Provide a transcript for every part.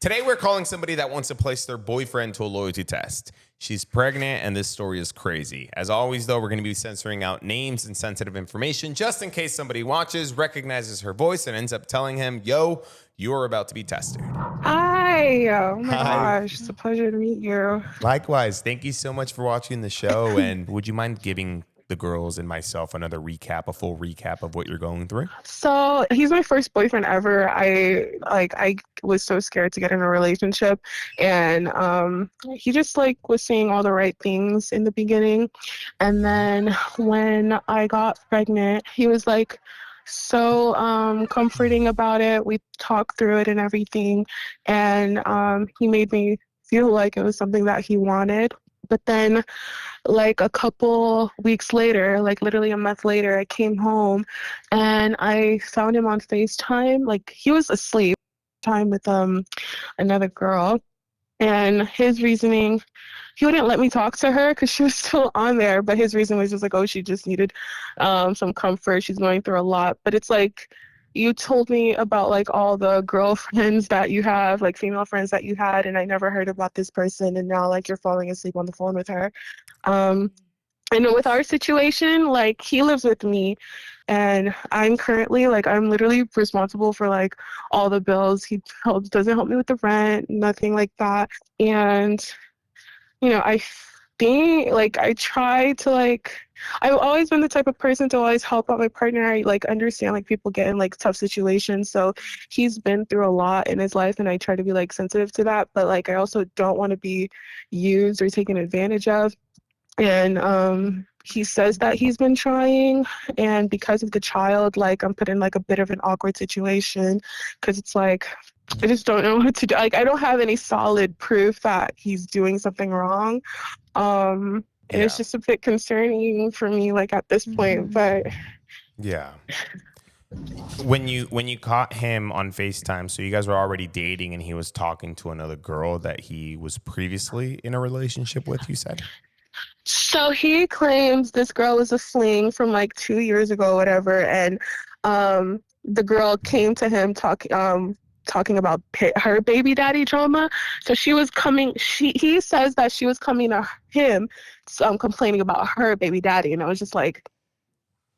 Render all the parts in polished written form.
Today, we're calling somebody that wants to place their boyfriend to a loyalty test. She's pregnant, and this story is crazy. As always, though, we're going to be censoring out names and sensitive information just in case somebody watches, recognizes her voice, and ends up telling him, yo, you're about to be tested. Hi. Oh, my gosh. It's a pleasure to meet you. Likewise. Thank you so much for watching the show. And would you mind giving the girls and myself a full recap of what you're going through? So he's my first boyfriend ever. I was so scared to get in a relationship, and he just was saying all the right things in the beginning, and then when I got pregnant, he was so comforting about it. We talked through it and everything, and he made me feel like it was something that he wanted. But then a couple weeks later, literally a month later, I came home and I found him on Facetime. He was asleep time with another girl, and his reasoning, he wouldn't let me talk to her because she was still on there, but his reason was just oh, she just needed some comfort. She's going through a lot. But it's you told me about all the girlfriends that you have, female friends that you had, and I never heard about this person, and now you're falling asleep on the phone with her. And with our situation, he lives with me, and I'm currently I'm literally responsible for all the bills. He doesn't help me with the rent, nothing like that. And I think I try to I've always been the type of person to always help out my partner. I understand people get in tough situations. So he's been through a lot in his life, and I try to be sensitive to that. But I also don't want to be used or taken advantage of. And he says that he's been trying, and because of the child, I'm put in a bit of an awkward situation because it's I just don't know what to do. I don't have any solid proof that he's doing something wrong. And it's just a bit concerning for me, at this point, but. Yeah. When you caught him on FaceTime, so you guys were already dating and he was talking to another girl that he was previously in a relationship with, you said? So he claims this girl was a fling from 2 years ago, whatever, and the girl came to him talking about her baby daddy drama. So he says that she was coming to him complaining about her baby daddy, and I was just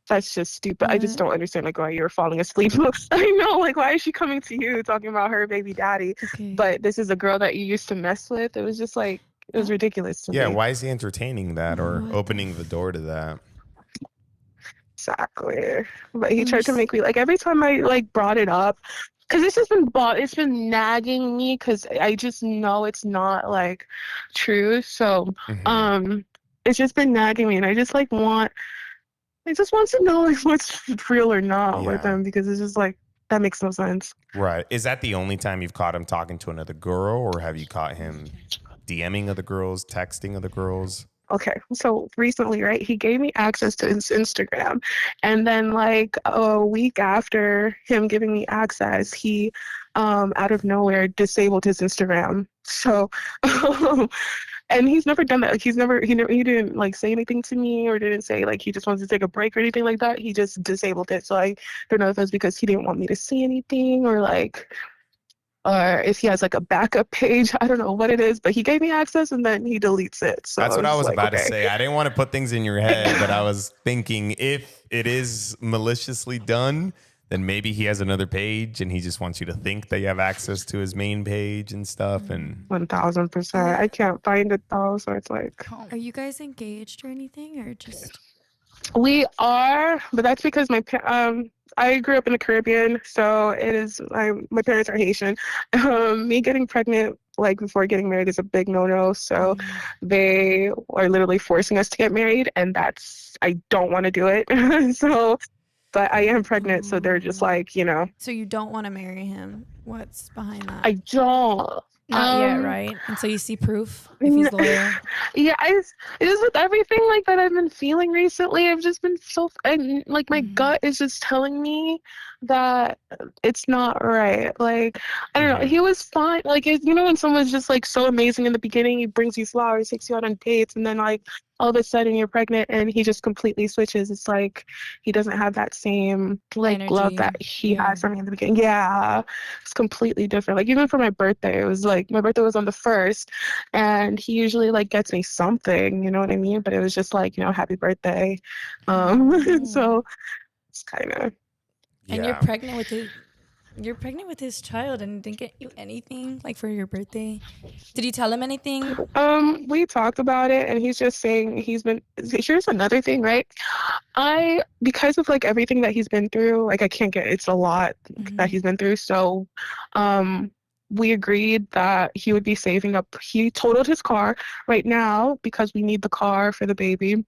that's just stupid. I just don't understand why you're falling asleep. I know, why is she coming to you talking about her baby daddy? Okay. But this is a girl that you used to mess with. It was just it was ridiculous to me. Yeah, why is he entertaining that or opening the door to that? Exactly. But he tried to make me every time I brought it up, because it's been nagging me because I just know it's not true. So it's just been nagging me, and I just want to know what's real or not with him, because it's just that makes no sense. Right. Is that the only time you've caught him talking to another girl, or have you caught him DMing other girls, texting other girrs? Okay, so recently, right, he gave me access to his Instagram, and then a week after him giving me access, he out of nowhere disabled his Instagram. So and he's never done that. He didn't say anything to me, or didn't say he just wants to take a break or anything like that. He just disabled it. So I don't know if that's because he didn't want me to see anything, or if he has a backup page. I don't know what it is, but he gave me access and then he deletes it. So that's what I was about to say. I didn't want to put things in your head, but I was thinking if it is maliciously done, then maybe he has another page and he just wants you to think that you have access to his main page and stuff. And 1000%. I can't find it though, so it's Are you guys engaged or anything, or just? We are, but that's because I grew up in the Caribbean, so it is. My parents are Haitian. Me getting pregnant before getting married is a big no-no. So they are literally forcing us to get married, and I don't want to do it. So, but I am pregnant, so they're just So you don't want to marry him? What's behind that? I don't. Not yet, right? Until you see proof if he's loyal. Yeah, it is with everything that I've been feeling recently. I've just been my gut is just telling me that it's not right. Like, I don't know. Mhm. He was fine. Like, you know, when someone's just like so amazing in the beginning, he brings you flowers, takes you out on dates, and then like all of a sudden you're pregnant and he just completely switches. It's like he doesn't have that same like love Energy. that he Yeah. had for me in the beginning. Yeah, it's completely different. Like, even for my birthday, it was like my birthday was on the 1st, and he usually like gets me something, you know what I mean? But it was just like, you know, happy birthday. So it's kind of. And you're Yeah. pregnant with his child and didn't get you anything like for your birthday. Did you tell him anything? We talked about it, and he's just saying he's been. Here's another thing, right? Because of like everything that he's been through, like I can't get. It's a lot that he's been through. So, we agreed that he would be saving up. He totaled his car right now because we need the car for the baby.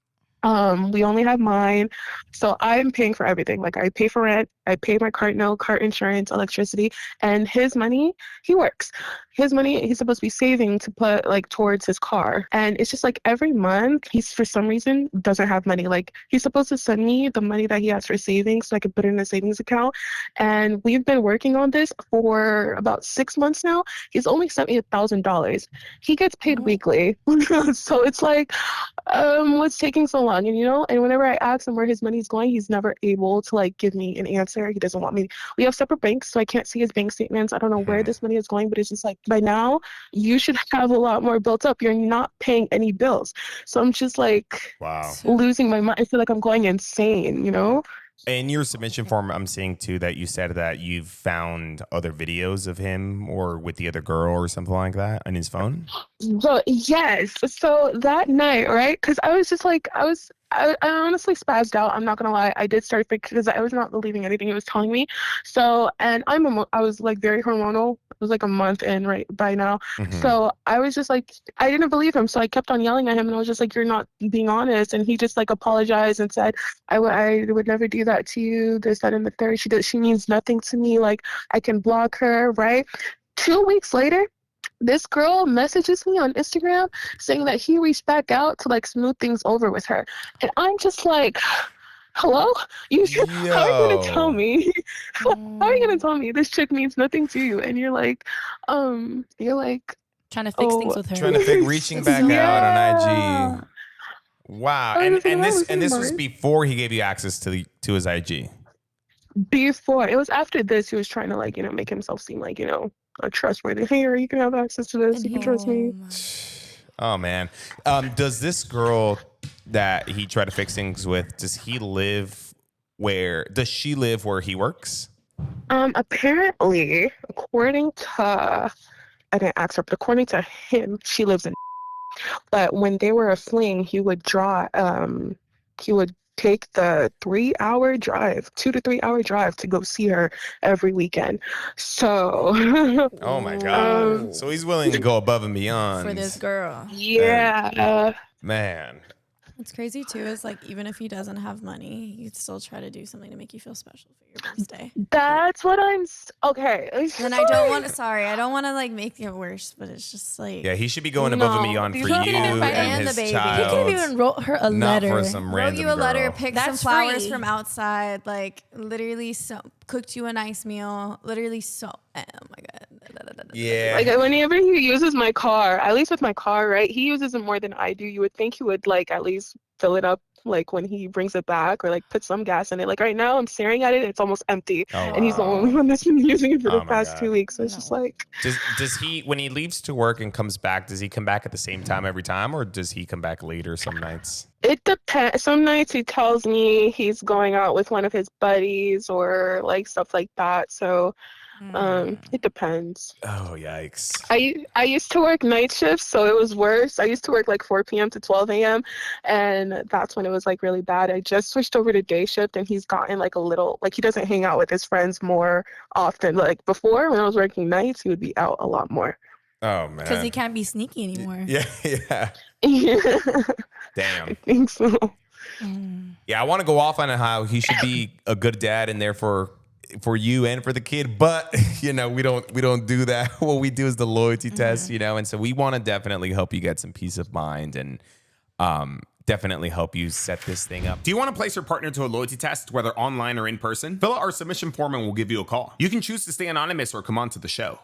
We only have mine, so I'm paying for everything. Like I pay for rent, I pay my car note, car insurance, electricity, and his money. He works. His money he's supposed to be saving to put like towards his car, and it's just like every month he's for some reason doesn't have money. Like he's supposed to send me the money that he has for savings so I can put it in a savings account, and we've been working on this for about 6 months now. He's only sent me $1,000. He gets paid weekly, so it's like what's taking so long? And you know, and whenever I ask him where his money's going, he's never able to like give me an answer. He doesn't want me. We have separate banks, so I can't see his bank statements. I don't know where this money is going, but it's just like by now you should have a lot more built up. You're not paying any bills. So I'm just like Wow. losing my mind. I feel like I'm going insane, you know? In your submission form, I'm seeing too that you said that you've found other videos of him or with the other girl or something like that on his phone. So yes. So that night, right? Because I was just like, I honestly spazzed out. I'm not gonna lie. I did start because I was not believing anything he was telling me. So, and I was like very hormonal. It was like a month in right by now. So I was just like, I didn't believe him. So I kept on yelling at him, and I was just like, "You're not being honest." And he just like apologized and said, I would never do that to you. This, that, and the third. She means nothing to me. Like I can block her, right? 2 weeks later, this girl messages me on Instagram saying that he reached back out to like smooth things over with her. And I'm just like, hello? How are you gonna tell me? How are you gonna tell me this chick means nothing to you? And you're like, Trying to fix things oh, with her. Trying to reaching back out on IG. Wow. I And was like, and am I this losing my was mind? before he gave you access to his IG. Before it was after this, he was trying to like, make himself seem like, a trustworthy. Here, you can have access to this. You can trust me. Oh man. Does this girl that he tried to fix things with, does she live where he works? Apparently, according to I didn't ask her, but according to him, she lives in. But when they were a fling, he would take the 3 hour drive, 2 to 3 hour drive to go see her every weekend. So, Oh my God. So he's willing to go above and beyond. For this girl. yeah. Man. What's crazy too is like even if he doesn't have money, he'd still try to do something to make you feel special for your birthday. That's what okay. And I don't want to like make it worse, but it's just like Yeah, he should be going above and No, beyond these for you are all- and the his baby. He child. He could have even wrote her a Not letter. for some wrote random you a letter, girl. picked some That's flowers free. from outside, like literally cooked you a nice meal, literally oh my God. Yeah. Like whenever he uses my car, at least with my car, right? He uses it more than I do. You would think he would like at least fill it up like when he brings it back or like put some gas in it. Like right now I'm staring at it, it's almost empty. Oh, And he's the wow. only one that's been using it for Oh the my past God. 2 weeks. So it's just like Does he, when he leaves to work and comes back, does he come back at the same time every time, or does he come back later some nights? it depends. Some nights he tells me he's going out with one of his buddies or like stuff like that. So it depends. Oh, yikes. I used to work night shifts, so it was worse. I used to work like 4 p.m. to 12 a.m. and that's when it was like really bad. I just switched over to day shift, and he's gotten like a little like he doesn't hang out with his friends more often. Like before, when I was working nights, he would be out a lot more. Oh, man. Because he can't be sneaky anymore. Yeah, yeah. Yeah, Damn. I think so. Yeah, I want to go off on how he should be a good dad and there for you and for the kid, but we don't do that. What we do is the loyalty test, and so we want to definitely help you get some peace of mind and definitely help you set this thing up. Do you want to place your partner to a loyalty test, whether online or in person? Fill out our submission form and we'll give you a call. You can choose to stay anonymous or come on to the show.